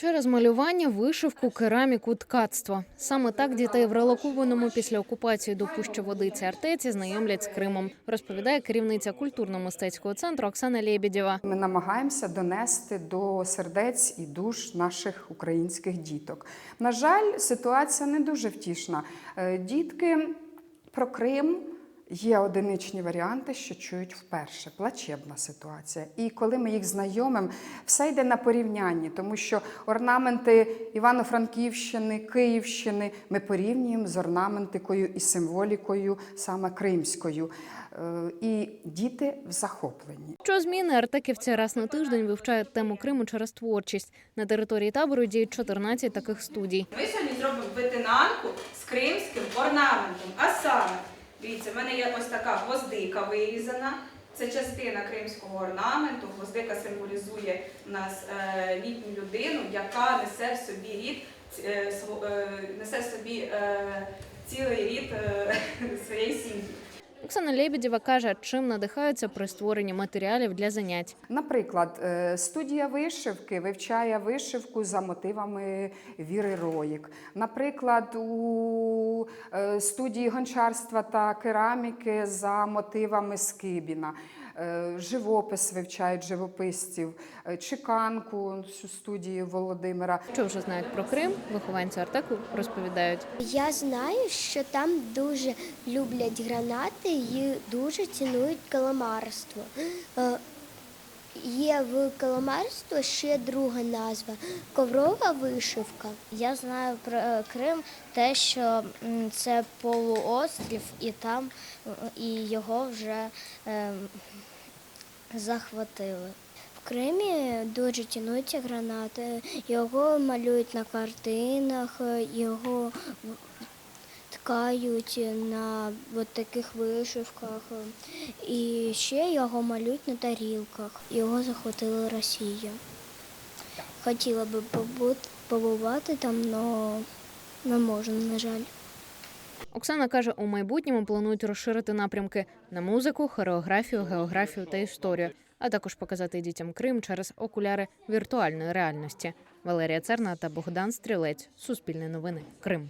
Через малювання, вишивку, кераміку, ткацтво. Саме так дітей в релокованому після окупації до Пущі-Водиці Артеці знайомлять з Кримом, розповідає керівниця культурно-мистецького центру Оксана Лєбєдєва. Ми намагаємося донести до сердець і душ наших українських діток. На жаль, ситуація не дуже втішна. Дітки про Крим є одиничні варіанти, що чують вперше. Плачебна ситуація. І коли ми їх знайомимо, все йде на порівнянні, тому що орнаменти Івано-Франківщини, Київщини ми порівнюємо з орнаментикою і символікою саме кримською. І діти в захопленні. Що зміни, артеківці раз на тиждень вивчають тему Криму через творчість. На території табору діють 14 таких студій. Ми сьогодні зробимо витинанку з кримським орнаментом. А саме, дивіться, в мене є ось така гвоздика вирізана. Це частина кримського орнаменту. Гвоздика символізує у нас літню людину, яка несе в собі цілий рід своєї сім'ї. Оксана Лєбєдєва каже, чим надихаються при створенні матеріалів для занять. Наприклад, студія вишивки вивчає вишивку за мотивами Віри Роїк. Наприклад, у студії гончарства та кераміки за мотивами Скибіна. Живопис вивчають живописців, чеканку студії Володимира. Що вже знають про Крим, вихованці Артеку розповідають. Я знаю, що там дуже люблять гранати і дуже цінують каламарство. Є в каламарстві ще друга назва – коврова вишивка. Я знаю про Крим те, що це полуострів і його вже захватили. В Кримі дуже цінуються гранати, його малюють на картинах, його ткають на таких вишивках. І ще його малюють на тарілках. Його захватила Росія. Хотіла би побувати там, але не можна, на жаль. Оксана каже, у майбутньому планують розширити напрямки на музику, хореографію, географію та історію, а також показати дітям Крим через окуляри віртуальної реальності. Валерія Церна та Богдан Стрілець. Суспільне новини. Крим.